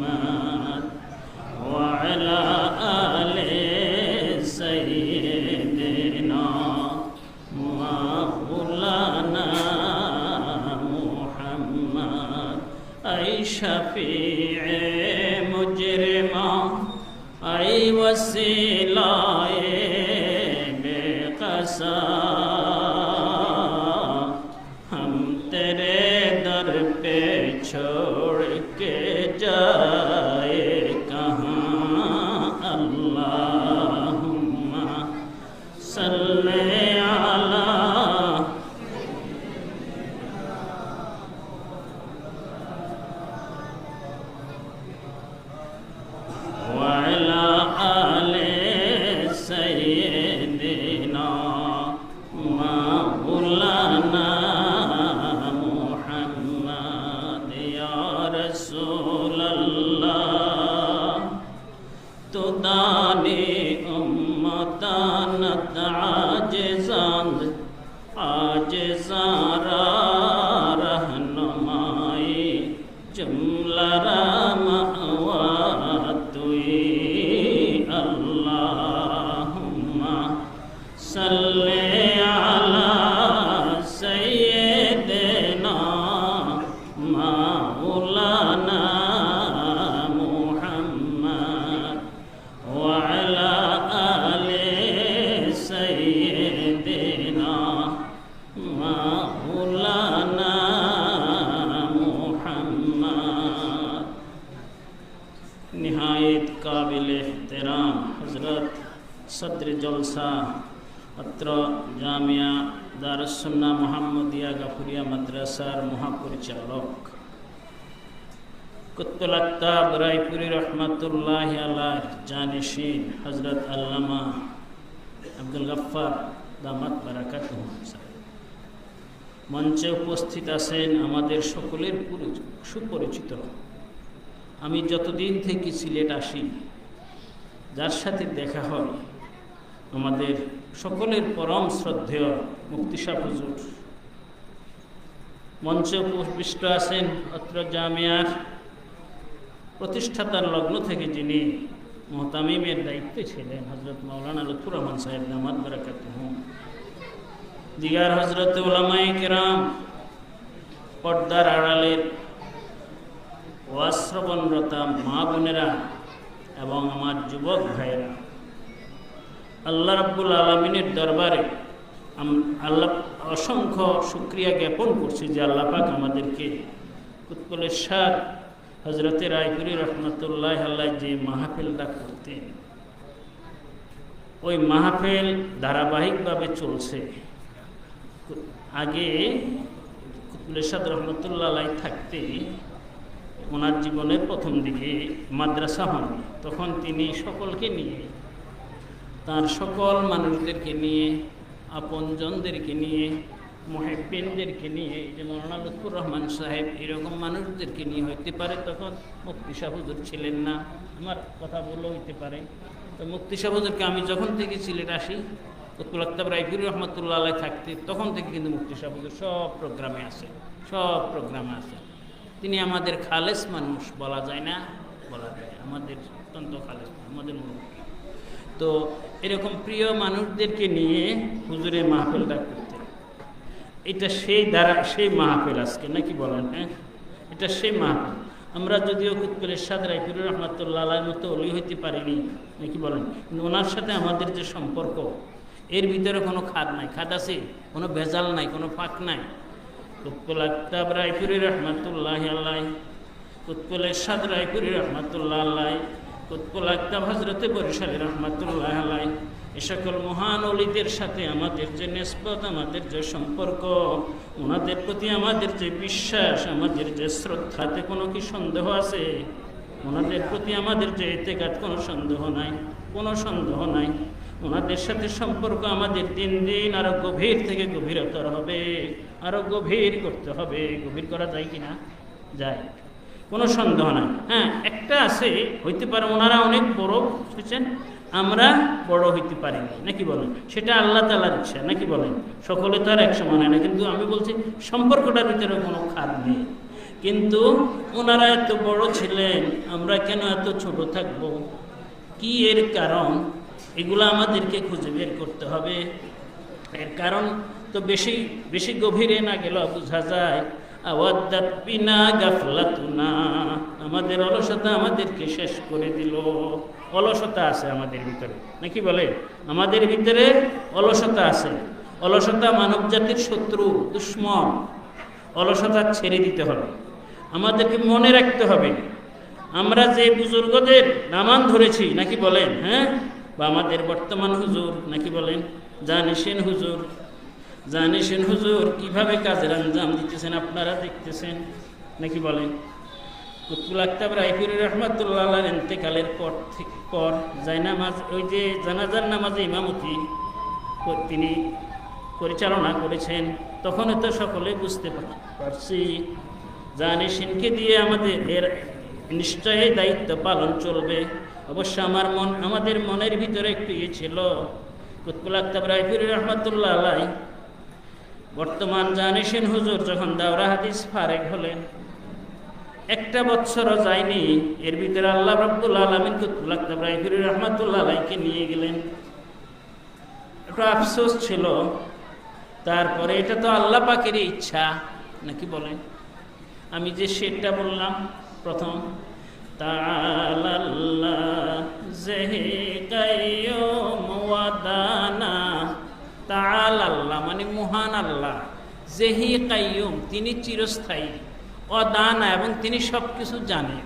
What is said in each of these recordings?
محمد وعلى آل سيدنا مولانا محمد أي شفيع مجرما أي وسيلة بقسا हम तेरे दर पे छोड़ के जाए कहाँ अल्लाहुम्मा सल्ले अला वअला आले सय्यिदिना मौलाना दानी उम्मतानत आजिज़ांद आजिज़ारा रहनुमाई जुमला मअवा तुई अल्लाहुम्मा सल्ले अला सय्यिदिना मौलाना सदर जलसा अत्र जामिया दारुस्सुन्नाह मुहम्मदिया गफुरिया मद्रासार महापरिचालक कुतुबुल अक्ताब रायपुरी रहमतुल्लाहि अलैह जानिशीन हजरत अल्लामा अब्दुल गफ्फार दामात बाराकातुहु मंचे उपस्थित आছেন আমাদের সকলের সুপরিচিত আমি যতদিন থেকে সিলেট আসি যার সাথে দেখা হয় আমাদের সকলের পরম শ্রদ্ধেয় মুফতি সাহেব হুজুর মঞ্চে উপবিষ্ট আছেন অত্র জামিয়ার প্রতিষ্ঠাতার লগ্ন থেকে যিনি মুহতামিমের দায়িত্বে ছিলেন হযরত মাওলানা লুৎফুর রহমান সাহেব দামাত বারাকাতুহু দিগার হযরত উলামায়ে কেরাম পর্দার আড়ালের ওয়াজ শ্রবণরতা মা বোনেরা এবং আমার যুবক ভাইয়েরা আল্লাহ রাব্বুল আলামিনের দরবারে আল্লাহ অসংখ্য শুকরিয়া জ্ঞাপন করছি যে আল্লাহ পাক আমাদেরকে কুতুবুল ইরশাদ হযরত রায়পুরি রহমতুল্লাহ আলাইহি যে মাহফিলটা করতেন ওই মাহফিল ধারাবাহিকভাবে চলছে। আগে কুতুবুল ইরশাদ রহমতুল্লাহ আলাইহি থাকতে ওনার জীবনের প্রথম দিকে মাদ্রাসা হয়নি, তখন তিনি সকলকে নিয়ে তার সকল মানুষদেরকে নিয়ে আপনজনদেরকে নিয়ে মুহিব্বিনদেরকে নিয়ে যে মাওলানা লুৎফুর রহমান সাহেব এরকম মানুষদেরকে নিয়ে হইতে পারে, তখন মুফতি সাহেব হুজুর ছিলেন না, আমার কথা বলেও হইতে পারে। তো মুফতি সাহেব হুজুরকে আমি যখন থেকে সিলেট আসি কুতুবুল আক্তাব রায়পুরি রহমতুল্লাহ আলাইহি থাকতে তখন থেকে কিন্তু মুফতি সাহেব হুজুর সব প্রোগ্রামে আছে। তিনি আমাদের খালেস মানুষ, বলা যায় না, বলা যায় আমাদের অত্যন্ত খালেস, আমাদের মুরব্বী। তো এরকম প্রিয় মানুষদেরকে নিয়ে হুজুরের মাহফিলটা করতেন। এটা সেই মাহফিল আজকে নাকি বলেন? হ্যাঁ, এটা সেই মাহফিল। আমরা যদিও কুতুবুল ইরশাদ রায়পুরি রহমতুল্লাহ আলাইহির মতো ওলি হইতে পারিনি নাকি বলেন, কিন্তু ওনার সাথে আমাদের যে সম্পর্ক এর ভিতরে কোনো খাদ নাই, খাদ আছে, কোনো ভেজাল নাই, কোনো ফাঁক নাই। কুতুবুল আক্তাব রায়পুরি রহমতুল্লাহ আলাইহি, কুতুবুল ইরশাদ রায়পুরি রহমতুল্লাহ আলাইহি, কুতুবুল আক্তাব হযরতে বরিশালী রহমতুল্লাহ আলাইহি, এ সকল মহান ওলিদের সাথে আমাদের যে নিসবত, আমাদের যে সম্পর্ক, ওনাদের প্রতি আমাদের যে বিশ্বাস, আমাদের যে শ্রদ্ধাতে কোনো কি সন্দেহ আছে? ওনাদের প্রতি আমাদের যে ইতিকাদ, কোনো সন্দেহ নাই, কোনো সন্দেহ নাই। ওনাদের সাথে সম্পর্ক আমাদের দিন দিন আরো গভীর থেকে গভীরতর হবে, আরো গভীর করতে হবে। গভীর করা যায় কিনা? যায়, কোনো সন্দেহ নাই। হ্যাঁ, একটা আছে, হইতে পারে ওনারা অনেক বড় বুঝছেন, আমরা বড় হইতে পারিনি নাকি বলেন, সেটা আল্লাহ তাআলার ইচ্ছা নাকি বলেন। সকলে তো আর এক সমান হয় না, কিন্তু আমি বলছি সম্পর্কটার ভিতরে কোনো খাদ নেই। কিন্তু ওনারা এত বড় ছিলেন, আমরা কেন এত ছোট থাকব? কি এর কারণ? এগুলো আমাদেরকে খুঁজে বের করতে হবে। এর কারণ তো বেশি বেশি গভীরে না গেলেও বোঝা যায়। আওয়াদ্দাত বিনা গাফলাতুনা, আমাদের অলসতা আমাদেরকে শেষ করে দিল। অলসতা আছে আমাদের ভিতরে, নাকি বলে? আমাদের ভিতরে অলসতা আছে। অলসতা মানব জাতির শত্রু, দুশ্মন। অলসতা ছেড়ে দিতে হবে। আমাদেরকে মনে রাখতে হবে আমরা যে বুজুর্গদের নামান ধরেছি, নাকি বলেন? হ্যাঁ, বা আমাদের বর্তমান হুজুর, নাকি বলেন? জানিসেন হুজুর, জানিসেন হুজুর কিভাবে কাজের আঞ্জাম দিতেছেন আপনারা দেখতেছেন, নাকি বলেন? কুতুবুল আকতাব রায়পুরি রহমাতুল্লাহ আলাইহির ইন্তেকালের পর জায়নামাজ, ওই যে জানাজার নামাজে ইমামতি তিনি পরিচালনা করেছেন, তখন তো সকলে বুঝতে পারছি জানিসেনকে দিয়ে আমাদের এর নিশ্চয়ই দায়িত্ব পালন চলবে। অবশ্য আমাদের মনের ভিতরে একটু ছিল, কুতুবুল আকতাব রায়পুরি রহমাতুল্লাহ আলাইহি বর্তমান জানিসেন হুজুর যখন দাওরা হাদিস ফারেক হলেন, একটা বছরও যায়নি, এর ভিতরে আল্লাহ রাব্বুল আলামিন কুতুবুল আকতাব রায়পুরি রহমাতুল্লাহ আলাইহিকে নিয়ে গেলেন। একটু আফসোস ছিল। তারপরে এটা তো আল্লাহ পাকেরই ইচ্ছা, নাকি বলেন? আমি যে শেরটা বললাম প্রথম, তাআলাল্লাহ জেহে কাইয়ুম ওয়াদানা, তাআলাল্লাহ মানে মহান আল্লাহ, জেহি কাইয়ুম তিনি চিরস্থায়ী, অদানা এবং তিনি সব কিছু জানেন।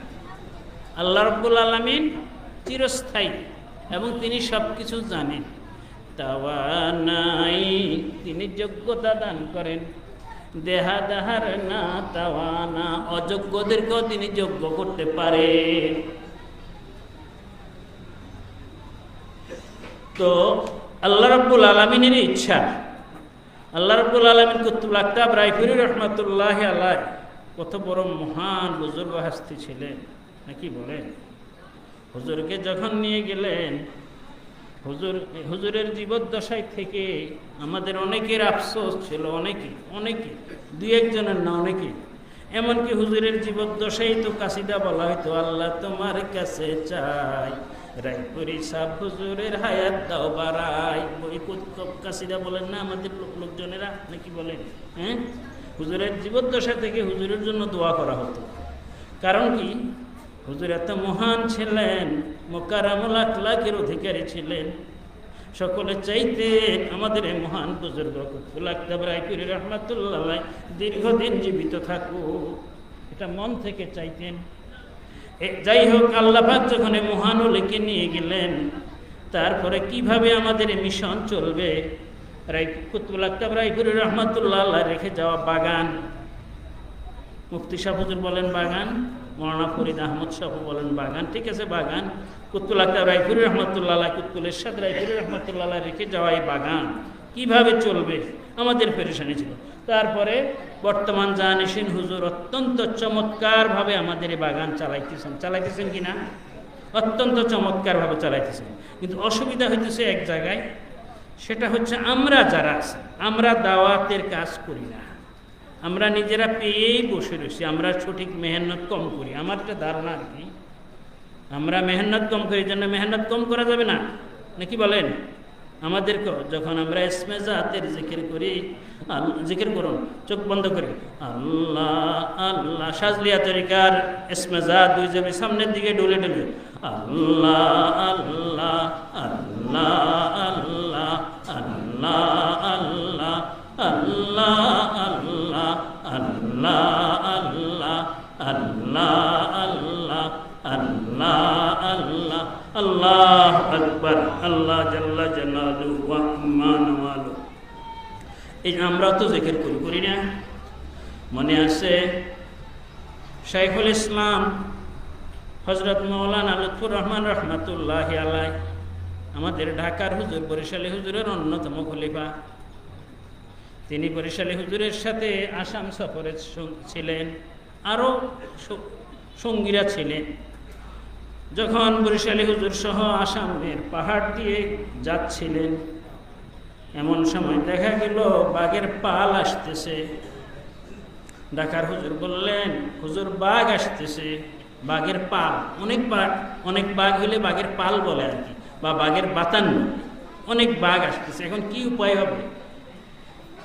আল্লাহ রাব্বুল আলামিন চিরস্থায়ী এবং তিনি সব কিছু জানেন। তাওয়ানাই তিনি যোগ্যতা দান করেন, দেহাদাহার না তাওয়ানা অযোগ্যদেরকেও তিনি যোগ্য করতে পারেন। তো আল্লাহ রাব্বুল আলামিনের ইচ্ছা, আল্লাহ রাব্বুল আলামিন কুতুবুল আকতাব রায়পুরি রহমাতুল্লাহ আলাইহি কত বড় মহান বুজুর্গ হাস্তি ছিলেন, নাকি বলেন? হুজুরকে যখন নিয়ে গেলেন, হুজুরের জীবদ্দশায় থেকে আমাদের অনেকের আফসোস ছিল, অনেকে দুই একজনের না, অনেকে। এমনকি হুজুরের জীবদ্দশায় তো কাসিদা বলা হয়তো, আল্লাহ তোমার কাছে চাই রায়পুরি সাহেব হুজুরের হায়াত দাও বাড়াই। ওই কাসিদা বলেন না আমাদের লোকজনেরা, নাকি বলেন? হ্যাঁ, হুজুরের জীবদ্দশা থেকে হুজুরের জন্য দোয়া করা হতো। কারণ কি? হুজুর এত মহান ছিলেন, মোকাররামুল আখলাকের অধিকারী ছিলেন। সকলে চাইতেন আমাদের এই মহান বুজুর্গ কুতুবুল আকতাব রায়পুরি রহমাতুল্লাহ আলাইহি দীর্ঘদিন জীবিত থাকুক, এটা মন থেকে চাইতেন। যাই হোক, আল্লাহ পাক যখন এই মহান ওলিকে নিয়ে গেলেন, তারপরে কিভাবে আমাদের এই মিশন চলবে? কুতুবুল আকতাব রায়পুরি রহমাতুল্লাহ আলাইহি রেখে যাওয়া বাগান, মুফতি সাহেব হুজুর বলেন বাগান, মৌলানা ফরিদ আহমদ সাহেব বলেন বাগান, ঠিক আছে বাগান। কুতুবুল আকতাব রায়পুরি রহমাতুল্লাহ আলাইহি, কুতুবুল ইরশাদ রায়পুরি রহমাতুল্লাহ আলাইহি রেখে যাওয়া এই বাগান কিভাবে চলবে? আমাদের পেরেশানি ছিল। তারপরে বর্তমান জানিসেন হুজুর অত্যন্ত চমৎকারভাবে আমাদের এই বাগান চালাইতেছেন কিনা? অত্যন্ত চমৎকারভাবে চালাইতেছেন। কিন্তু অসুবিধা হইতেছে এক জায়গায়, সেটা হচ্ছে আমরা যারা আছি, আমরা দাওয়াতের কাজ করি না, আমরা নিজেরা পেয়েই বসে রয়েছি, আমরা সঠিক মেহনত কম করি। আমার একটা ধারণা আর কি, আমরা মেহনত কম করি, জন্য মেহনত কম করা যাবে না, নাকি বলেন? আমাদেরকে যখন আমরা ইসমে জাতের জিকির করি, জিকির করুন, চোখ বন্ধ করি, আল্লাহ আল্লাহ, সাজলিয়া তরিকার ইসমে জাত দুই যাবে সামনের দিকে ডলে ডলে, আল্লাহ আল্লাহ আল্লাহ আল্লাহ আল্লাহ আল্লাহ আল্লাহ আল্লাহ আল্লাহ আল্লাহ আল্লাহ আল্লাহ আল্লাহ আল্লাহ আল্লাহু আকবার, আল্লাহ জাল্লা জালালুহু ওয়া আম্মা নওয়ালু। এই আমরা তো জিকির করি না? মনে আছে শাইখুল ইসলাম হযরত মাওলানা লুৎফুর রহমান রহমাতুল্লাহি আলাইহি, আমাদের ঢাকার হুজুর, বরিশালী হুজুরের অন্যতম খলিফা। তিনি বরিশালী হুজুরের সাথে আসাম সফরে ছিলেন, আরও সঙ্গীরা ছিলেন। যখন বরিশালী হুজুর সহ আসামের পাহাড় দিয়ে যাচ্ছিলেন, এমন সময় দেখা গেল বাঘের পাল আসতেছে। ঢাকার হুজুর বললেন, হুজুর বাঘ আসতেছে, বাঘের পাল, অনেক বাঘ হলে বাঘের পাল বলে আর কি, বা বাঘের বাতান, অনেক বাঘ আসতেছে, এখন কি উপায় হবে?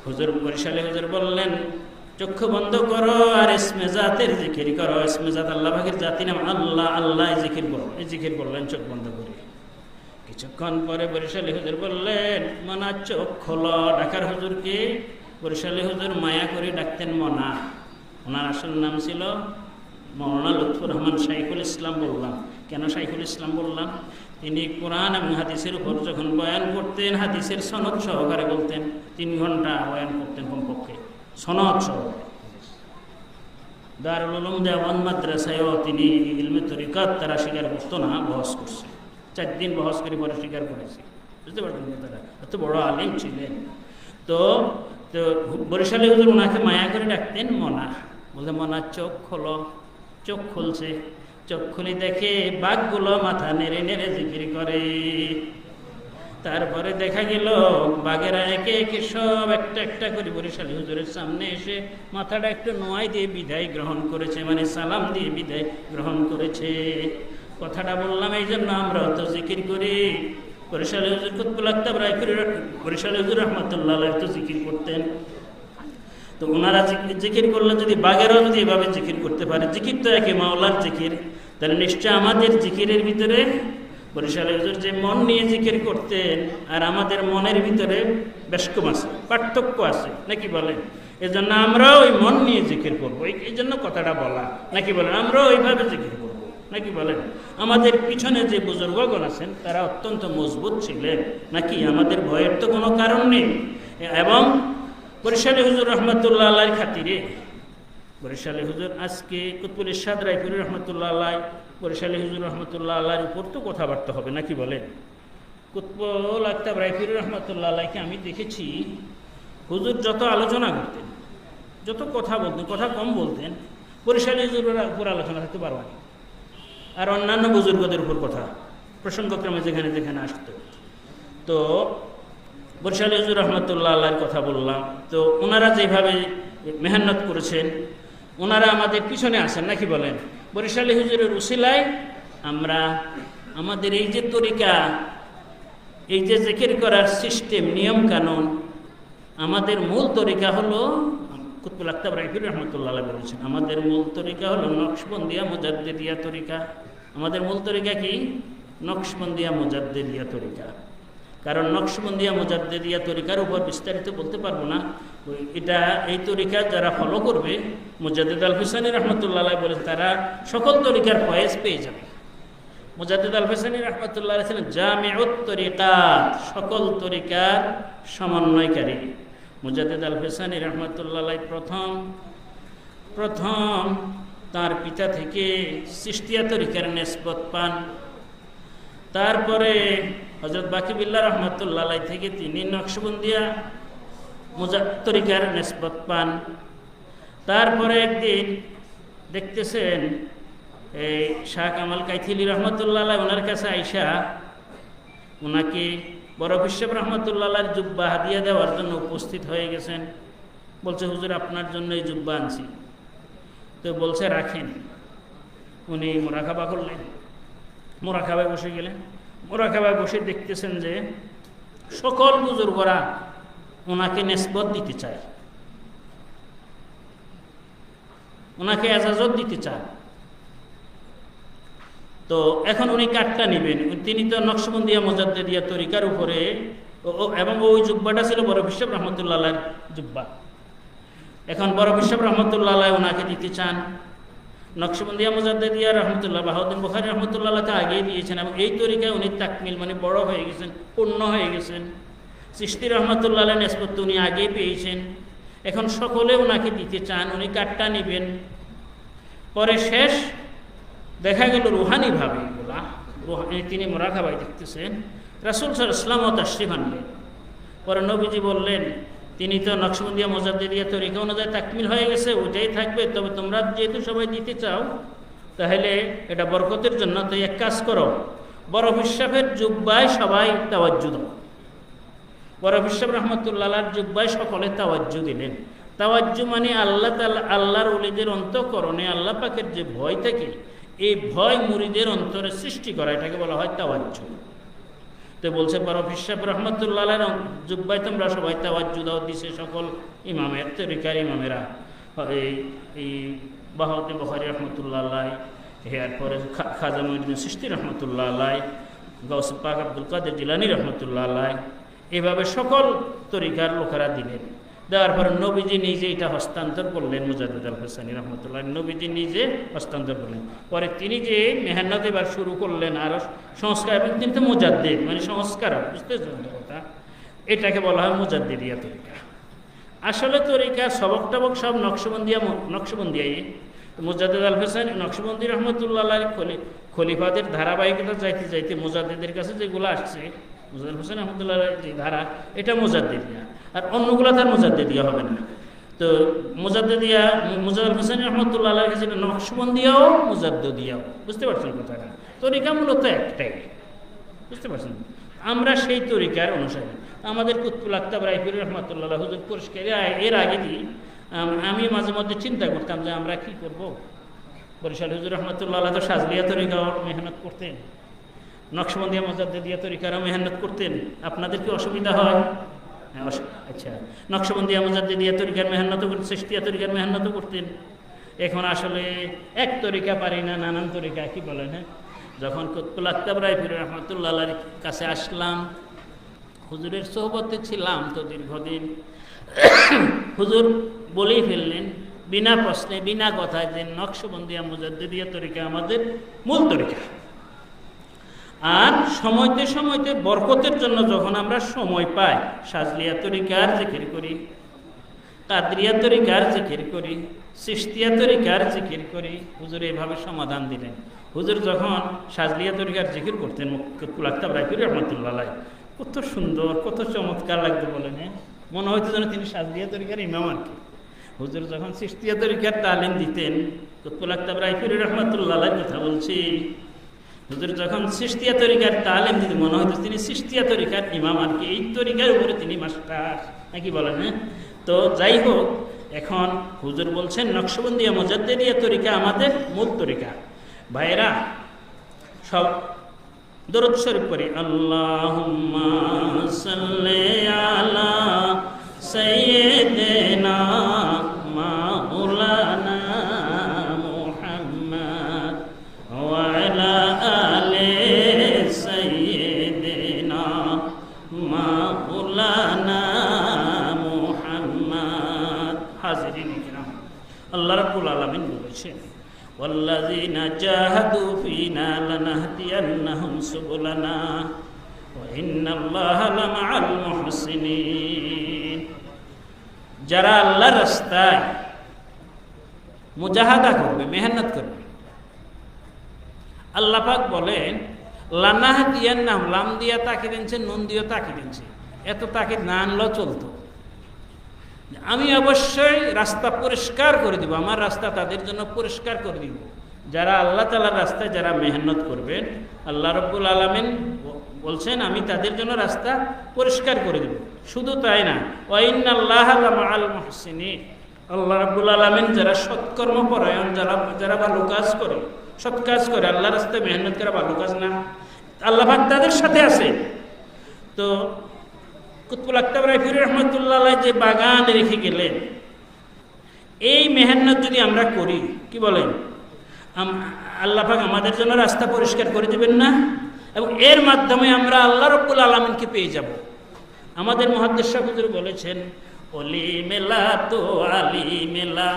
হুজুর বরিশালে হুজুর বললেন, চক্ষু বন্ধ করো আর ইসমে জাতের জিকির করো। ইসমে জাত আল্লাহ পাকের জাতি নাম আল্লাহ, আল্লাহ জিকির করো। এই জিকির করলেন চোখ বন্ধ করে। কিছুক্ষণ পরে বরিশালী হুজুর বললেন, মনা চোখ খোলো। ঢাকার হুজুরকে বরিশালী হুজুর মায়া করে ডাকতেন মনা। ওনার আসল নাম ছিল মৌলানা লুৎফুর রহমান শাইখুল ইসলাম। বললাম কেন শাইখুল ইসলাম বললাম? তিনি কোরআন এবং হাদিসের উপর যখন বয়ান করতেন, হাদিসের সনদ সহকারে বলতেন। 3 ঘন্টা বয়ান করতেন কমপক্ষে, সনদ সহকারে। দারুল উলুম দেওয়ান মাদ্রাসায়ও তিনি ইলমে তরিকাত তারা স্বীকার করতো না, বহস করছে। 4 দিন বহস করে পরে স্বীকার করেছে। বুঝতে পারছেন? তারা এত বড় আলিম ছিলেন। তো বরিশালী হুজুর ওনাকে মায়া করে ডাকতেন মনা। বলতে, মনা চোখ খোলো। চোখ খুলছে, চোখ খুলে দেখে বাঘগুলো মাথা নেড়ে নেড়ে জিকির করে। তারপরে দেখা গেল বাঘেরা একে একে সব একটা একটা করে বরিশালী হুজুরের সামনে এসে মাথাটা একটু নোয়াই দিয়ে বিদায় গ্রহণ করেছে, মানে সালাম দিয়ে বিদায় গ্রহণ করেছে। কথাটা বললাম এই জন্য, আমরা তো জিকির করি। বরিশালী হুজুর কুতুবুল আকতাব রায়পুরি, বরিশালী হুজুর রহমাতুল্লাহ আলাইহি তো জিকির করতেন। তো ওনারা জিকির করলে যদি বাঘেরাও যদি এভাবে জিকির করতে পারে, জিকির তো একে মাওলার জিকির, তাহলে নিশ্চয় আমাদের জিকিরের ভিতরে বরিশালী হুজুর যে মন নিয়ে জিকির করতেন আর আমাদের মনের ভিতরে বেশ কম আছে, পার্থক্য আছে, নাকি বলেন? এজন্য আমরাও ওই মন নিয়ে জিকির করবো, এই জন্য কথাটা বলা, নাকি বলেন? আমরাও ওইভাবে জিকির করবো, নাকি বলেন? আমাদের পিছনে যে বুজুর্গগণ আছেন তারা অত্যন্ত মজবুত ছিলেন, নাকি? আমাদের ভয়ের তো কোনো কারণ নেই। এবং বরিশালী হুজুর রহমতুল্লাহ আলাইহির খাতিরে, বরিশালী হুজুর আজকে কুতুবুল ইরশাদ রায়পুরি রহমতুল্লাহ আলাইহি, বরিশালী হুজুর রহমতুল্লাহ আলাইহির উপর তো কথাবার্তা হবে, নাকি বলেন? কুতুবুল আকতাব রায়পুরি রহমতুল্লাহ আলাইহিকে আমি দেখেছি, হুজুর যত আলোচনা করতেন, যত কথা বলতেন, কথা কম বলতেন, বরিশালী হুজুরের উপর আলোচনা থাকতে পারবে না। আর অন্যান্য বুজুর্গদের উপর কথা প্রসঙ্গক্রমে যেখানে যেখানে আসতো। তো বরিশালী হুজুর রহমতুল্লাহ আলাইহির কথা বললাম। তো ওনারা যেভাবে মেহনত করেছেন, ওনারা আমাদের পিছনে আছেন, নাকি বলেন? বরিশালী হুজুরের উসিলায় আমরা আমাদের এই যে তরিকা, এই যে জিকির করার সিস্টেম, নিয়ম কানুন, আমাদের মূল তরিকা হলো, কুতুবুল আকতাব রায়পুরি রহমতুল্লাহ আলাইহি বলেছেন, আমাদের মূল তরিকা হলো নকশবন্দিয়া মুজাদ্দিদিয়া তরিকা। আমাদের মূল তরিকা কি? নকশবন্দিয়া মুজাদ্দিদিয়া তরিকা। কারণ নকশবন্দিয়া মুজাদ্দিদিয়া তরিকার উপর বিস্তারিত বলতে পারবো না। এটা এই তরিকা যারা ফলো করবে, মুজাদ্দিদ আল হুসাইনি রহমতুল্লাহ আলাইহি বলেন, তারা সকল তরিকার ফয়েজ পেয়ে যাবে। মুজাদ্দিদ আল হুসাইনি রহমতুল্লাহ আলাইহি ছিলেন জামিউত তরিকাত, সকল তরিকার সমন্বয়কারী। মুজাদ্দিদ আল হুসাইনি রহমতুল্লাহ আলাইহি প্রথম তার পিতা থেকে চিশতিয়া তরিকার নিসবত পান। তারপরে হযরত বাকিবিল্লাহ রহমতুল্লাহ আলাইহি থেকে তিনি নকশবন্দিয়া তরিকার নিসবত পান। তারপরে একদিন দেখতেছেন এই শাহ কামাল কাইথিলি রহমতুল্লাহ আলাইহি ওনার কাছে আইসা ওনাকে বড় বিশ্বব রহমতুল্লাহ আলাইহির জুব্বা হাদিয়া দেওয়ার জন্য উপস্থিত হয়ে গেছেন। বলছে, হুজুর আপনার জন্য এই জুব্বা আনছি। তো বলছে রাখেন। উনি মোরাকাবা করলেন, মোরাকাবায় বসে গেলেন। মোরাকাবায় বসে দেখতেছেন যে সকল বুজুর্গরা ওনাকে নিসবত দিতে চায়, ওনাকে এজাজত দিতে চায়। তো এখন উনি কাঠটা নেবেন। তিনি তো নকশবন্দিয়া মুজাদ্দিদিয়া তরিকার উপরে, এবং ওই জুব্বাটা ছিল বড় বিশ্বব রহমতুল্লাহ আলাইহির জুব্বা। এখন বড় বিশ্বব রহমতুল্লাহ আলাইহি ওনাকে দিতে চান। নকশবন্দিয়া মুজাদ্দিদিয়া রহমতুল্লাহ বাহাউদ্দিন বুখারী রহমতুল্লাহ আলাইহি আগেই দিয়েছেন, এবং এই তরিকায় উনি তাকমিল মানে বড় হয়ে গেছেন, পূর্ণ হয়ে গেছেন। চিশতি রহমতুল্লাহ আলাইহি নিসবত উনি আগেই পেয়েছেন। এখন সকলে ওনাকে দিতে চান, উনি কাঠটা নেবেন। পরে শেষ দেখা গেল রুহানিভাবে এগুলা, তিনি মোরাকাবায় দেখতেছেন রাসূল সাল্লাল্লাহু আলাইহি ওয়াসাল্লাম তাশরীফ আনলেন। পরে নবীজি বললেন, তিনি তো নকশবন্দিয়া মুজাদ্দিদিয়া তরিকা অনুযায়ী তাকমিল হয়ে গেছে, ওইটাই থাকবে। তবে তোমরা যেহেতু সবাই দিতে চাও, তাহলে এটা বরকতের জন্য, তো এক কাজ করো, বড় বিশ্ববের জুব্বায় সবাই তাওয়াজ্জু দাও। বড় বিশ্বব রহমতুল্লাহ আলাইহির জুব্বায় সকলে তাওয়াজ্জু দিলেন। তাওয়াজ্জু মানে আল্লাহ তাআলা, আল্লাহর ওলিদের অন্তঃকরণে আল্লাহ পাকের যে ভয় থাকে, এই ভয় মুরিদের অন্তরে সৃষ্টি করা, এটাকে বলা হয় তাওয়াজ্জু। তো বলছে বড় ফিসাব রহমতুল্লাহ আলাইহির জুব্বায় তোমরা সবাই তাওয়াজ্জু দাও দিছে সকল ইমামের, তরিকার ইমামেরা, এই বাহাউদ্দিন বুখারী রহমতুল্লাহ আলাইহি, এরপরে খাজা মুঈনুদ্দিন চিশতি রহমতুল্লাহ আলাইহি, গাউস পাক আব্দুল কাদের জিলানী রহমতুল্লাহ আলাইহি, এভাবে সকল তরিকার লোকেরা দিলেন। দেওয়ার পরে নবীজি নিজে এটা হস্তান্তর করলেন মুজাদ্দিদ আল হোসাইনী রহমতুল্লাহ, নবীজি নিজে হস্তান্তর করলেন। পরে তিনি যে মেহনত এবার শুরু করলেন আরো সংস্কার, এবং তিনি তো মুজাদ্দিদ মানে সংস্কারক, বুঝতেছেন কথা, এটাকে বলা হয় মুজাদ্দিদিয়া তরিকা। আসলে তরিকা সবক টবক সব নকশবন্দিয়াই। মুজাদ্দিদ আল হোসাইনী নকশবন্দি রহমতুল্লাহ আলাইহি খলিফাদের ধারাবাহিকতা যাইতে যাইতে মুজাদ্দিদের কাছে যেগুলো আসছে, মুজাদ্দিদ হোসেন রহমতুল্লাহ যে ধারা, এটা মুজাদ্দিদিয়া, আর অন্যগুলো তার মুজাদ্দিদিয়া হবে না। তো মুজাদ্দিদিয়া মুজাদ্দিদ হোসেন রহমতুল্লাহ আলাইহির কাছে নকশবন্দিয়াও মুজাদ্দিদিয়াও, বুঝতে পারছেন কথাটা? তরিকা মূলত একটাই, বুঝতে পারছেন? আমরা সেই তরিকার অনুসারী। আমাদের কুতুবুল আকতাব রায়পুর রহমতুল্লাহ হুজুর পুরস্কার এর আগে দিই, আমি মাঝে মধ্যে চিন্তা করতাম যে আমরা কি করব। বরিশাল হুজুর রহমতুল্লাহ তো সাজলিয়া তরিকাও মেহনত করতেন, নকশবন্দিয়া মুজাদ্দিদিয়া তরিকারও মেহনত করতেন। আপনাদের কি অসুবিধা হয়? আচ্ছা, নকশবন্দিয়া মুজাদ্দিদিয়া তরিকার মেহনতও করতেন, চিশতিয়া তরিকার মেহনতও করতেন। এখন আসলে এক তরিকা পারি না, নানান তরিকা, কি বলেন? হ্যাঁ, যখন কুতুবুল আকতাব রায়পুর রহমতুল্লাহ আলাইহির কাছে আসলাম, হুজুরের সোহবতে ছিলাম তো দীর্ঘদিন, হুজুর বলেই ফেললেন বিনা প্রশ্নে বিনা কথায় যে নকশবন্দিয়া মুজাদ্দিদিয়া তরিকা আমাদের মূল তরিকা। আর সময়তে সময়তে বরকতের জন্য যখন আমরা সময় পাই, সাজলিয়া তরিকার জিকির করি, কাদরিয়া তরিকার জিকির করি, চিশতিয়া তরিকার জিকির করি। হুজুর এইভাবে সমাধান দিলেন। হুজুর যখন সাজলিয়া তরিকার জিকির করতেন কুতুবুল আকতাব রায়পুর রহমতুল্লাহ আলাইহি, কত সুন্দর, কত চমৎকার লাগতো বলেন। হ্যাঁ, মনে হয়তো যেন তিনি সাজলিয়া তরিকার ইমাম আর কি। হুজুর যখন চিশতিয়া তরিকার তালিম দিতেন, কুতুবুল আকতাব রায়পুর রহমতুল্লাহ আলাইহির কথা বলছি, হুজুর যখন চিশতিয়া তরিকার তালিম দিতেন মনে হয়তো তিনি চিশতিয়া তরিকার ইমাম আর কি, এই তরিকার উপরে তিনি মাস্টার নাকি বলেন। হ্যাঁ, তো যাই হোক, এখন হুজুর বলছেন নকশবন্দিয়া মুজাদ্দিদিয়া তরিকা আমাদের মূল তরিকা। ভাইরা সব দরুদ শরীফ পড়ি। আল্লাহুম্মা সাল্লি আলা সাইয়্যিদিনা মাওলানা মুহাম্মদ ওয়া আলা আলি সাইয়্যিদিনা মাওলানা মুহাম্মদ। হাজিরিন কিরাম, আল্লাহ রাব্বুল আলামিন বলেছেন, ওয়াল্লাযীনা জাহাদু ফীনা লানাহদিয়ান্নাহুম সুবুলানা ওয়া ইন্নাল্লাহা লামাআল মুহসিনিন। যারা আল্লাহর রাস্তায় মুজাহাদা করবে, মেহনত করবে, আল্লাহ পাক বলেন লানাহদিয়ান্নাহুম, লাম দিয়া তাকিদ দিয়েছে, নুন দিয়ে তাকিদ দিয়েছে, এত তাকিদ না আনলেও চলতো। আমি অবশ্যই রাস্তা পরিষ্কার করে দিব, আমার রাস্তা তাদের জন্য পরিষ্কার করে দিব। যারা আল্লাহ তাআলার রাস্তায় যারা মেহনত করবেন, আল্লাহ রাব্বুল আলামিন বলছেন আমি তাদের জন্য রাস্তা পরিষ্কার করে দেব। শুধু তাই না, ওয়া ইন্নাল্লাহা লামাআল মুহসিনিন, আল্লাহ রাব্বুল আলামিন যারা সৎকর্ম পরায়ণ, যারা ভালো কাজ করে, সৎ কাজ করে, আল্লাহর রাস্তায় মেহনত করা ভালো কাজ না, আল্লাহ পাক তাদের সাথে আছে। তো কুতুবুল আকতাব রায়পুর রহমতুল্লাহ আলাইহি যে বাগান রেখে গেলেন, এই মেহনত যদি আমরা করি, কি বলেন, আল্লাহ পাক আমাদের জন্য রাস্তা পরিষ্কার করে দেবেন না? এবং এর মাধ্যমে আমরা আল্লাহ রাব্বুল আলামিনকে পেয়ে যাব। আমাদের মুহাদ্দিস সাহেব হুজুর বলেছেন, অলি মেলা তো আলী মেলা,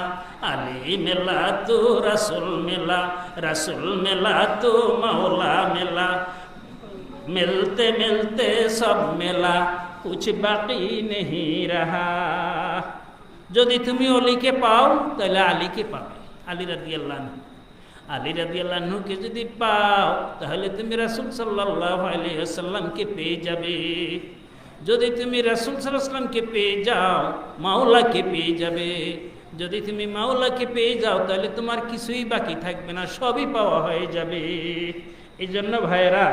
আলী মেলা তো রাসূল মেলা, রাসূল মেলা তো মাওলা মেলা, মিলতে মিলতে সব মেলা, কুছ বাকি নেহি রাহা। যদি তুমি অলিকে পাও তাহলে আলীকে পাবে, আলী রাদিয়াল্লাহু আনহু। আলী রাদিয়াল্লাহু আনহুকে যদি পাও তাহলে তুমি রাসূল সাল্লাল্লাহু আলাইহি ওয়াসাল্লামকে পেয়ে যাবে। যদি তুমি রাসূল সাল্লাল্লাহু আলাইহি ওয়াসাল্লামকে পেয়ে যাও, মাওলাকে পেয়ে যাবে। যদি তুমি মাওলাকে পেয়ে যাও তাহলে তোমার কিছুই বাকি থাকবে না, সবই পাওয়া হয়ে যাবে। এই জন্য ভাইয়েরা,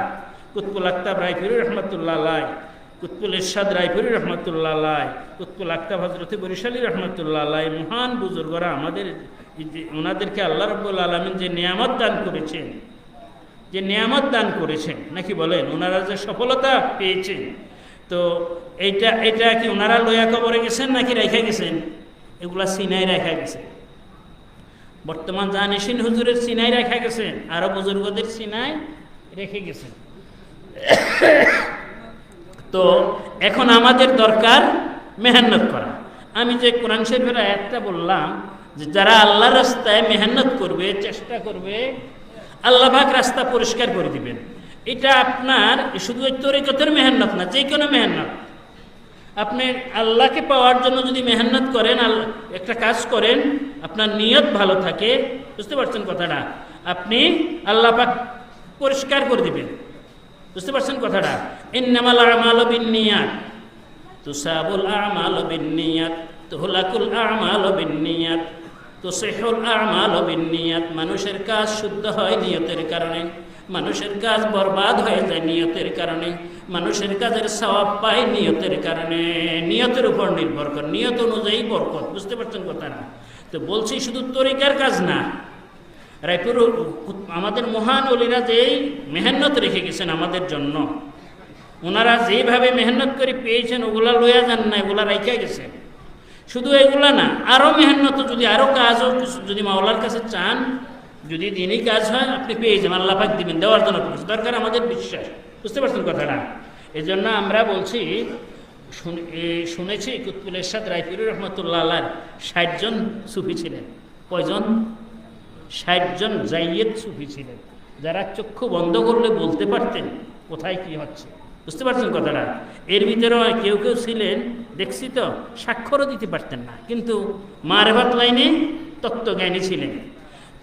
কুতুবুল আকতাব রায়পুর রহমতুল্লাহ আলাইহি কুতুবুল ইরশাদ রায়পুরি রহমতুল্লাহ আলাই, কুতুবুল আক্তাব হযরত বরিশালী রহমতুল্লাহ আলাই, মহান বুজুর্গরা আমাদের ওনাদেরকে আল্লাহ রাব্বুল আলামিন যে নিয়ামত দান করেছেন, যে নিয়ামত দান করেছেন নাকি বলেন, ওনারা যে সফলতা পেয়েছেন, তো এটা কি ওনারা লইয়া কবরে গেছেন নাকি রেখে গেছেন? এগুলা সিনাই রেখা গেছে। বর্তমান জানিসিন হুজুরের সিনাই রেখা গেছেন, আরো বুজুর্গদের সিনাই রেখে গেছেন। তো এখন আমাদের দরকার মেহনত করা। আমি যে কোরআন শরীফের আয়াতটা বললাম যে যারা আল্লাহর রাস্তায় মেহনত করবে, চেষ্টা করবে, আল্লাহ পাক রাস্তা পরিষ্কার করে দিবেন। এটা আপনার শুধু ওই তরিকতের মেহনত না, যে কোনো মেহনত। আপনি আল্লাহকে পাওয়ার জন্য যদি মেহনত করেন, একটা কাজ করেন, আপনার নিয়ত ভালো থাকে, বুঝতে পারছেন কথাটা, আপনি আল্লাহ পাক পরিষ্কার করে দিবেন। বুঝতে পারছেন কথাটা? ইন্নামাল আমালু বিন্নিয়াত, তুসাবুল আমালু বিন্নিয়াত, তুহলাকুল আমালু বিন্নিয়াত, তুসিহুল আমালু বিন্নিয়াত। মানুষের কাজ শুদ্ধ হয় নিয়তের কারণে, মানুষের কাজ বরবাদ হয়ে যায় নিয়তের কারণে, মানুষের কাজের সওয়াব পায় নিয়তের কারণে। নিয়তের উপর নির্ভর করে, নিয়ত অনুযায়ী বরকত। বুঝতে পারছেন কথাটা? তো বলছি শুধু তরিকার কাজ না, রায়পুর আমাদের মহান ওলিরা যেই মেহনত রেখে গেছেন আমাদের জন্য, ওনারা যেভাবে মেহনত করে পেয়েছেন, ওগুলা লইয়া যান না, এগুলা রেখে গেছেন। শুধু এগুলা না, আরও মেহনত যদি আরও কাজও যদি মাওলার কাছে চান, যদি দিনই কাজ হয় আপনি পেয়ে যাবেন, আল্লাহ পাক দিবেন, দেওয়ার জন্য দরকার আমাদের বিশ্বাস। বুঝতে পারছেন কথাটা? এই জন্য আমরা বলছি, শুনেছি কুতুবুল ইরশাদ রায়পুরি রহমতুল্লাহ আলাইহ 60 জন সুফি ছিলেন। কয়জন? 60 জন জাইয়েদ সুফি ছিলেন, যারা চক্ষু বন্ধ করলে বলতে পারতেন কোথায় কি হচ্ছে। বুঝতে পারছেন কথাটা? এর ভিতরেও কেউ কেউ ছিলেন, দেখছি তো, স্বাক্ষরও দিতে পারতেন না, কিন্তু মারেফাত লাইনে তত্ত্বজ্ঞানী ছিলেন।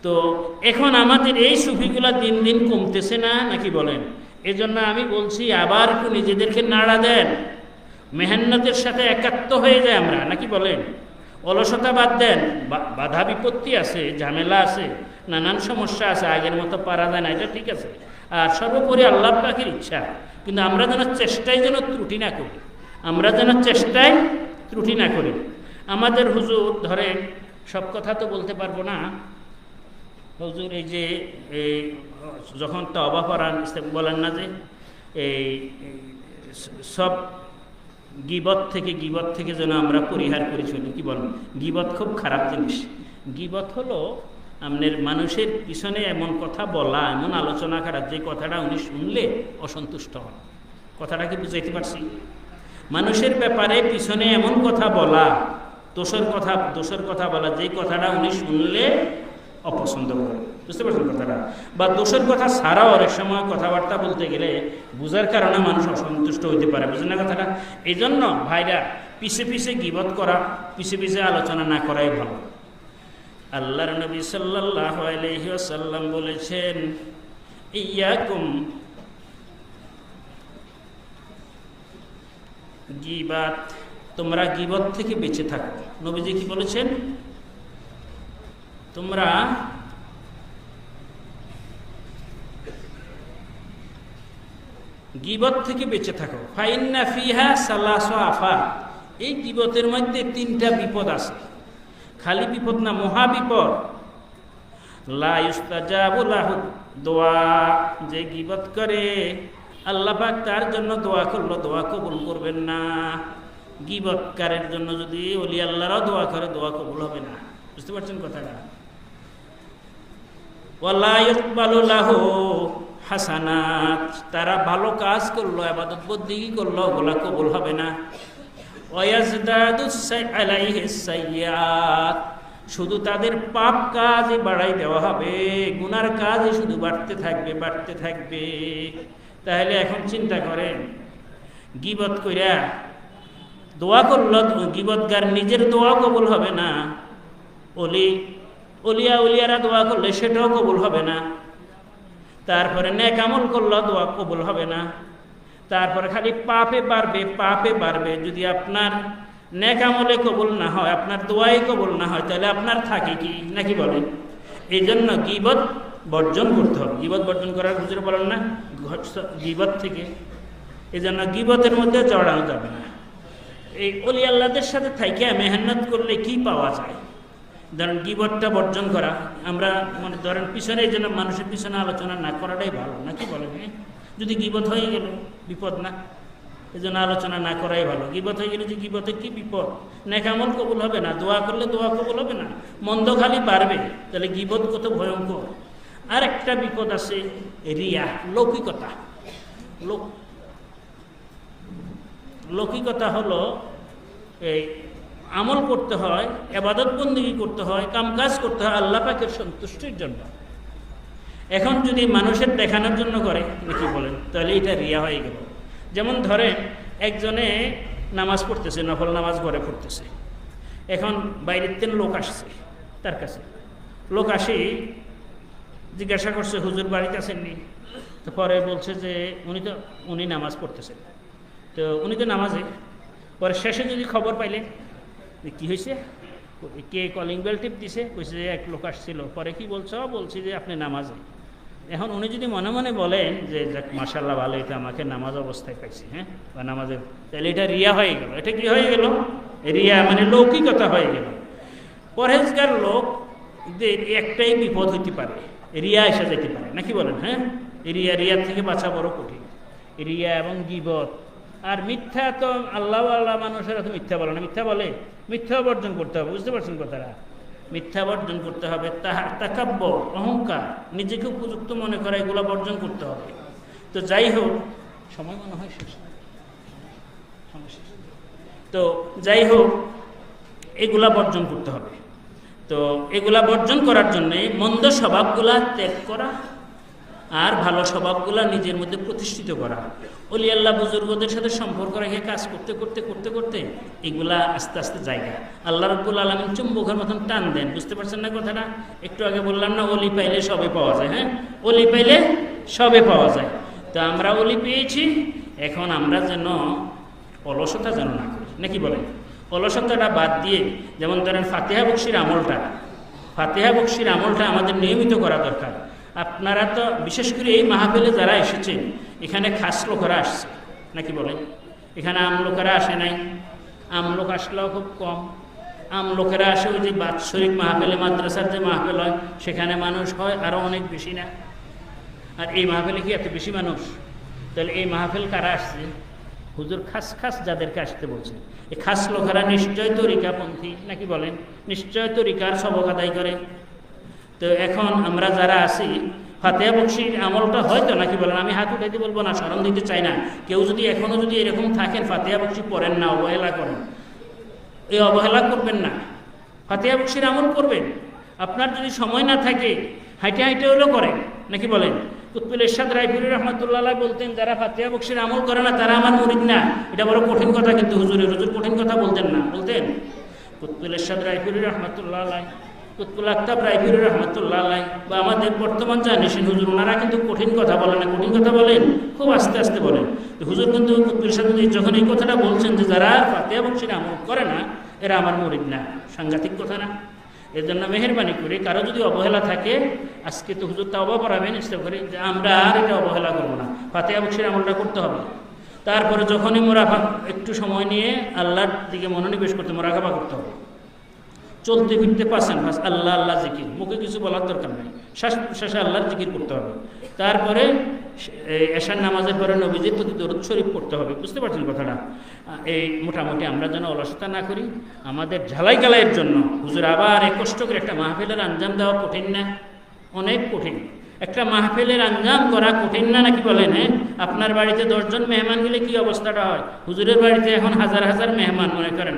তো এখন আমাদের এই সুফিগুলা দিন দিন কমতেছে না, নাকি বলেন? এজন্য আমি বলছি, আবার একটু নিজেদেরকে নাড়া দেন, মেহনতের সাথে একাত্ম হয়ে যায় আমরা, নাকি বলেন? অলসতা বাদ দেন, বাধা বিপত্তি আছে, ঝামেলা আছে, নানান সমস্যা আছে, আগের মতো পারা যায় না, এটা ঠিক আছে। আর সর্বোপরি আল্লাহ পাকের ইচ্ছা, কিন্তু আমরা যেন চেষ্টায় যেন ত্রুটি না করি, আমরা যেন চেষ্টায় ত্রুটি না করি। আমাদের হুজুর ধরেন, সব কথা তো বলতে পারবো না, হুজুর এই যে যখন তওবা পড়ান, বলেন না যে এই সব গীবত থেকে যেন আমরা পরিহার করে চলি, কি বলেন? গীবত খুব খারাপ জিনিস। গীবত হলো আপনার মানুষের পিছনে এমন কথা বলা, এমন আলোচনা করা, যে কথাটা উনি শুনলে অসন্তুষ্ট হন। কথাটা কি বুঝাইতে পারছি? মানুষের ব্যাপারে পিছনে এমন কথা বলা, দোষের কথা বলা, যে কথাটা উনি শুনলে অপছন্দ করে। বুঝতে পারছেন কথাটা? বা দোষের কথা ছাড়াও অনেক সময় কথাবার্তা বলতে গেলে বুঝার কারণে মানুষ অসন্তুষ্ট হইতে পারে। বুঝলেন না কথাটা? এই জন্য ভাইরা, পিছে পিছে গীবত করা, পিছে পিছে আলোচনা না করাই ভালো। আল্লাহর নবী সাল্লাল্লাহু আলাইহি ওয়াসাল্লাম বলেছেন, ইয়াকুম গীবাত, তোমরা গীবত থেকে বেঁচে থাকো। নবীজি কি বলেছেন? তোমরা গীবত থেকে বেঁচে থাকো। ফাইন্না ফিহা সালাসু আফা, এই গীবতের মধ্যে 3টা বিপদ আছে। খালি বিপদ না, মহা বিপদ। লা ইস্তাজাবু লাহু, দোয়া যে গীবত করে আল্লাহ পাক তার জন্য দোয়া করলো, দোয়া কবুল করবেন না। গীবতকারের জন্য যদি ওলি আল্লাহরাও দোয়া করে, দোয়া কবুল হবে না। বুঝতে পারছেন কথাটা? ওয়ালা ইকবালু লাহু হাসানাত, তারা ভালো কাজ করলো, ইবাদত বন্দেগী করলো, ওগুলা কবুল হবে না। ওয়াজদাদু আলাইহিস সাইয়্যাত, শুধু তাদের পাপ কাজই বাড়াই দেওয়া হবে, গুনার কাজই শুধু বাড়তে থাকবে। তাহলে এখন চিন্তা করেন, গীবত কইরা দোয়া করলো, গীবতগার নিজের দোয়া কবুল হবে না, উলিয়ারা দোয়া করলে সেটাও কবুল হবে না। তারপরে নেক আমল করলো, দোয়া কবুল হবে না। তারপরে খালি পাপে বাড়বে। যদি আপনার নেক আমলে কবুল না হয়, আপনার দোয়াই কবুল না হয়, তাহলে আপনার থাকে কি, নাকি বলেন? এই জন্য গীবত বর্জন করতে হবে। গীবত বর্জন করার হুজুর বলেন না, গীবত থেকে এই জন্য গীবতের মধ্যে জড়ানো যাবে না। এই অলি আল্লাহদের সাথে থাইকে মেহনত করলে কি পাওয়া যায়? ধরেন গীবতটা বর্জন করা, আমরা মানে ধরেন পিছনে এই জন্য মানুষের পিছনে আলোচনা না করাটাই ভালো, নাকি বলেন? যদি গীবত হয়ে গেল বিপদ না, এই জন্য আলোচনা না করাই ভালো। গীবত হয়ে গেলে যে গীবতে কি বিপদ, নেক আমল কবুল হবে না, দোয়া করলে দোয়া কবুল হবে না, মন্দ খালি বাড়বে, তাহলে গীবত কত ভয়ঙ্কর। আর একটা বিপদ আছে রিয়া, লৌকিকতা। লৌকিকতা হলো এই আমল করতে হয়, ইবাদত বন্দেগী করতে হয়, কামকাজ করতে হয় আল্লাহ পাকের সন্তুষ্টির জন্য। এখন যদি মানুষের দেখানোর জন্য করে, কি বলেন, তাহলে এটা রিয়া হয়ে গেল। যেমন ধরেন একজনে নামাজ পড়তেছে, নফল নামাজ ঘরে পড়তেছে, এখন বাইরের থেকে লোক আসছে তার কাছে, লোক আসি জিজ্ঞাসা করছে হুজুর বাড়িতে আসেননি? তো পরে বলছে যে উনি নামাজ পড়তেছেন, তো উনি তো নামাজে। পরে শেষে যদি খবর পাইলে কি হয়েছে, কে কলিং বেল টিপ দিছে, কইছে যে এক লোক আসছিল। পরে কি বলছি যে আপনি নামাজে। এখন উনি যদি মনে মনে বলেন যে যাক মাশাআল্লাহ ভালো, এটা আমাকে নামাজ অবস্থায় পাইছি, হ্যাঁ, বা নামাজে, তাহলে এটা রিয়া হয়ে গেল। এটা কি হয়ে গেল? রিয়া মানে লৌকিকতা হয়ে গেল। পরহেজগার লোক একটাই বিপদ হইতে পারে, রিয়া এসে যেতে পারে, নাকি বলেন? হ্যাঁ, রিয়ার থেকে বাঁচা বড় কঠিন। রিয়া এবং গীবত আর মিথ্যা, তো আল্লাহ মানুষেরা তো মিথ্যা বলে না, মিথ্যা বলে, মিথ্যা বর্জন করতে হবে, বুঝতে পারছেন কথাটা? মিথ্যা বর্জন করতে হবে, তাকাব্বুর, অহংকার, নিজেকে উপযুক্ত মনে করা, এগুলো বর্জন করতে হবে। তো যাই হোক, সময় মনে হয় শেষ, তো যাই হোক, এগুলা বর্জন করতে হবে। তো এগুলা বর্জন করার জন্যে মন্দ স্বভাবগুলা ত্যাগ করা আর ভালো স্বভাবগুলা নিজের মধ্যে প্রতিষ্ঠিত করা। অলি আল্লাহ বুজুর্গদের সাথে সম্পর্ক রেখে কাজ করতে করতে করতে করতে এগুলা আস্তে আস্তে জায়গা আল্লাহ রাব্বুল আলামিন চুম্বকের মতন টান দেন। বুঝতে পারছেন না কথাটা? একটু আগে বললাম না, অলি পাইলে সবে পাওয়া যায়। হ্যাঁ, অলি পাইলে সবে পাওয়া যায়। তো আমরা অলি পেয়েছি, এখন আমরা যেন অলসতা যেন না করি, নাকি বলে? অলসতাটা বাদ দিয়ে, যেমন ধরেন ফাতিহা বকশির আমলটা আমাদের নিয়মিত করা দরকার। আপনারা তো বিশেষ করে এই মাহফিলে যারা এসেছেন, এখানে খাস লোকেরা আসছে, নাকি বলেন? এখানে আমলোকেরা আসে নাই, আমলোক আসলেও খুব কম। আমলোকেরা আসে ওই যে বাৎসরিক মাহফিলে, মাদ্রাসার যে মাহফিল হয় সেখানে মানুষ হয় আরও অনেক বেশি না। আর এই মাহফিলে কি এত বেশি মানুষ? তাহলে এই মাহফিল কারা আসছে? হুজুর খাস যাদেরকে আসতে বলছে, এই খাস লোকেরা নিশ্চয় তরিকাপন্থী, নাকি বলেন? নিশ্চয় তরিকার সবক আদায় করে। তো এখন আমরা যারা আছি, ফাতিহা বকশির আমলটা হয়তো, নাকি বলেন? আমি হাত উঠাইতে বলবো না, স্মরণ দিতে চাই না। কেউ যদি এখনও যদি এরকম থাকেন, ফাতিহা বকশি পড়েন না, অবহেলা করেন, এই অবহেলা করবেন না, ফাতিহা বকশির আমল করবেন। আপনার যদি সময় না থাকে, হাইটে হলেও করেন, নাকি বলেন? কুতুবুল ইরশাদ রায়পুরি রহমাতুল্লাহ আলাইহি বলতেন, যারা ফাতিহা বকশির আমল করে না তারা আমার মুরিদ না। এটা বড় কঠিন কথা, কিন্তু হুজুর কঠিন কথা বলতেন না, বলতেন কুতুবুল ইরশাদ রায়পুরি রহমাতুল্লাহ আলাইহি, কুতুবুল আকতাব রায়পুরি রহমাতুল্লাহ আলাইহি, বা আমাদের বর্তমান জানিসিন হুজুর, ওনারা কিন্তু কঠিন কথা বলেন না, কঠিন কথা বলেন খুব আস্তে আস্তে বলেন। তো হুজুর কিন্তু কুতুবুল ইরশাদ যখন এই কথাটা বলছেন যে যারা ফাতিহা বকশির আমল করে না এরা আমার মুরিদ না, সাংঘাতিক কথা না? এর জন্য মেহরবানি করে কারো যদি অবহেলা থাকে, আজকে তো হুজুর তাওবা করাবেন, ইচ্ছা করে যে আমরা আর এটা অবহেলা করবো না, ফাতিহা বকশির আমলটা করতে হবে। তারপরে যখনই একটু সময় নিয়ে আল্লাহর দিকে মনোনিবেশ করতে, মোরাকাবা করতে হবে। চলতে ফিরতে পারছেন, আল্লাহ আল্লাহ জিকির, মুখে কিছু বলার দরকার নেই, শ্বাস প্রশ্বাসে আল্লাহর জিকির করতে হবে। তারপরে এশার নামাজের পরে নবীজির প্রতি দরুদ শরীফ পড়তে হবে। বুঝতে পারছেন কথাটা? এই মোটামুটি আমরা যেন অলসতা না করি, আমাদের ঝালাই গালাইয়ের জন্য। হুজুর আবার এক কষ্ট করে একটা মাহফিলের আঞ্জাম দেওয়া কঠিন না? অনেক কঠিন। একটা মাহফিলের আঞ্জাম করা কঠিন না, নাকি বলেন? হ্যাঁ, আপনার বাড়িতে 10 জন মেহমান গেলে কি অবস্থাটা হয়? হুজুরের বাড়িতে এখন হাজার হাজার মেহমান, মনে করেন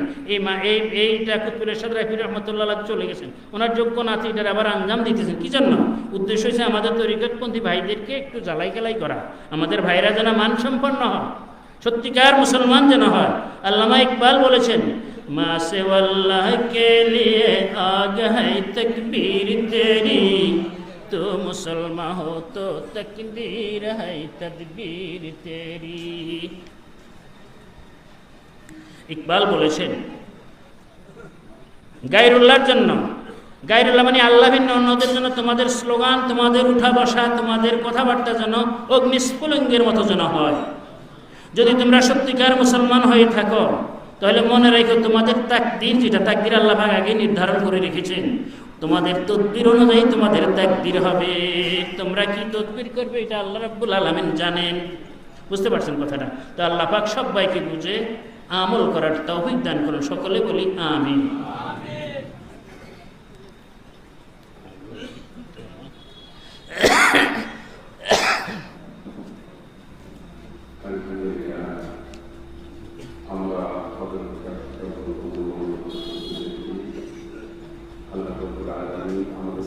এইটা কুতুবুল ইরশাদ রায়পুরি রহমাতুল্লাহ আলাইহি চলে গেছেন, ওনার যোগ্য নাতি, এটার আবার আঞ্জাম দিতেছেন। কি জন্য? উদ্দেশ্য হচ্ছে আমাদের তরিকতপন্থী ভাইদেরকে একটু জ্বালাই গালাই করা, আমাদের ভাইরা যেন মানসম্পন্ন হয়, সত্যিকার মুসলমান যেন হয়। আল্লামা ইকবাল বলেছেন, মা সে আল্লাহ কে লিয়ে আগ হ্যায় তকবীর তেরি, তো মুসলমান হো তো তকবীর হ্যায় তদবীর তেরি। ইকবাল বলেছেন, গায়রুল্লাহর জন্য, গায়রুল্লাহ মানে আল্লাহ ভিন্ন অন্যদের জন্য তোমাদের স্লোগান, তোমাদের উঠা বসা, তোমাদের কথাবার্তা যেন অগ্নিস্ফুলিঙ্গের মতো যেন হয়। যদি তোমরা সত্যিকার মুসলমান হয়ে থাকো তাহলে মনে রেখো তোমাদের তাকদীর, যেটা তাকদীর আল্লাহ পাক আগে নির্ধারণ করে রেখেছেন, তোমাদের তদবির অনুযায়ী তোমাদের তাকদীর হবে। তোমরা কি তদবির করবে এটা আল্লাহ রাব্বুল আলামিন জানেন। বুঝতে পারছেন কথাটা? তো আল্লাহ পাক সবাইকে বুঝে আমল করার তৌফিক দান করুন। সকলে বলি আমিন। আমরা আল্লাহ আমাদের